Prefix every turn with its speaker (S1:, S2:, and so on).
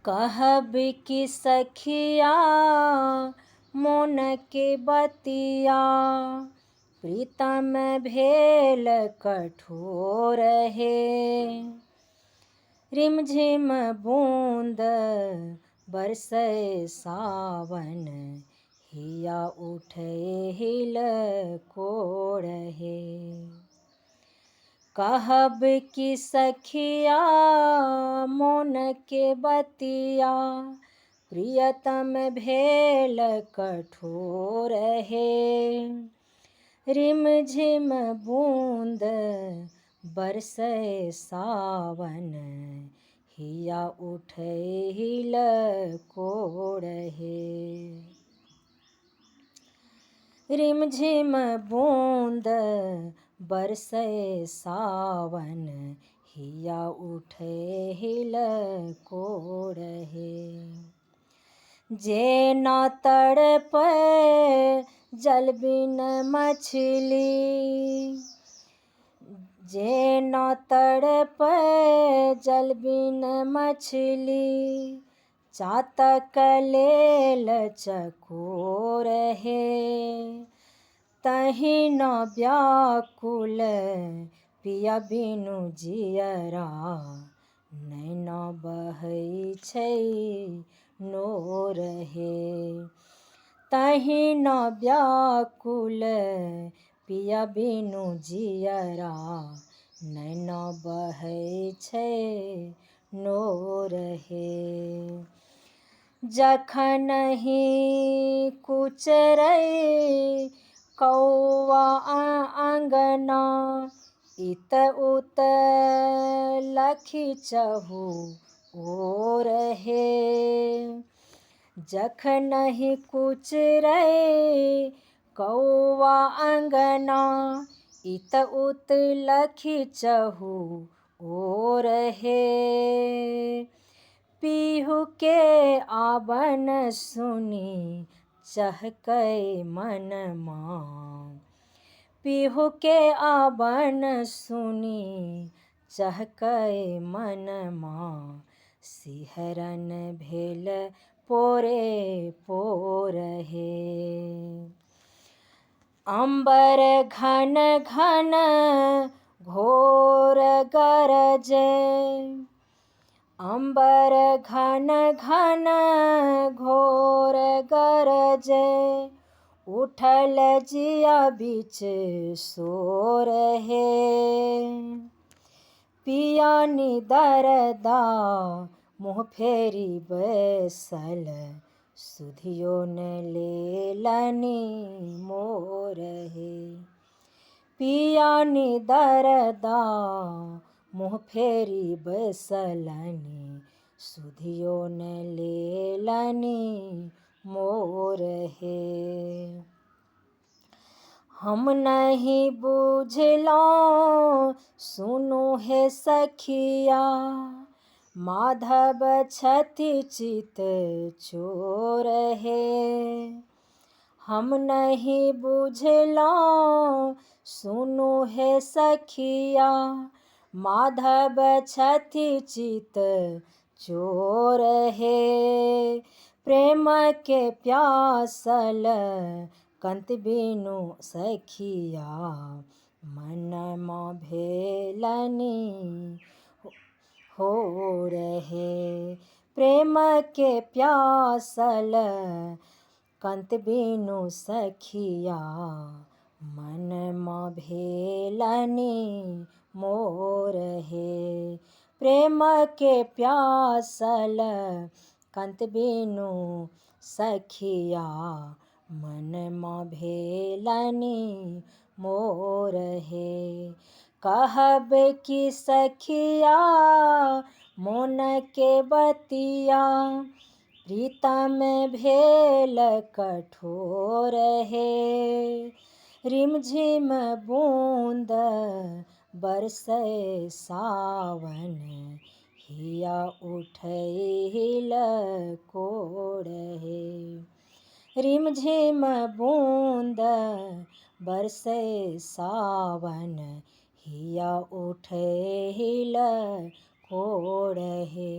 S1: कहब कि सखिया मोन के बतिया, प्रीतम भेल कठोर हे। रिमझिम बूंद बरसै सावन, हिया उठे हिलकोर हे। कहब कि सखिया मोन के बतिया, प्रियतम भेल कठोर हे। रिमझिम बूंद बरसै सावन, हिया उठे हिलकोर हे। रिमझिम बूंद बरसै सावन, हिया उठे हिलकोर हे। जेना तड़पै जल बिन मछली, जेना तड़पै जल बिन मछली, चातक लेल चकोर हे। तहिना व्याकुल पिया बिनु जियरा, नैना बहै छै नोर हे। तहिना व्याकुल पिया बिनु जियरा, नैना बहै छै नोर हे। जखनहि कुचरै कौआ अंगना, इत उत लखी चहु ओर हे। जखनहि कुचरै कौआ अंगना, इत उत लखी चहु ओर हे। पीहू के आवन सुनी चहकै मनमा, पीहू के आवन सुनी चहकै मनमा, सिहरन भेल पोरे पोर हे। अम्बर घन घन घोर गरजै, अम्बर घन घन घोर गरजै, उठल जिया बीच शोर हे। पिया निदरदा मुँह फेरी बैसल, सुधियो न लेलनि मोर हे। पिया निदरदा मुँह फेरी बैसलनि, सुधियो न लेलनि मोर हे। हम नहीं बुझलौं सुनु हे सखिया, माधव छथि चित चोर हे। हम नहीं बुझलौं सुनु हे सखिया, माधव छथि चित चोर हे। प्रेम के प्यासल कंत बिनु सखिया, मनमा भेलनि होर हे। प्रेम के प्यासल कंत बिनु सखिया, मनमा भेलनि मोर हे। प्रेम के प्यासल कंत बिनु सखिया, मनमा भेलनि मोर हे। कहब कि सखिया मोन के बतिया, प्रीतम भेल कठोर हे। रिमझिम बूंद बरसै सावन, हिया उठै हिलकोर हे। रिमझिम बूंद बरसै सावन, हिया उठै हिलकोर हे।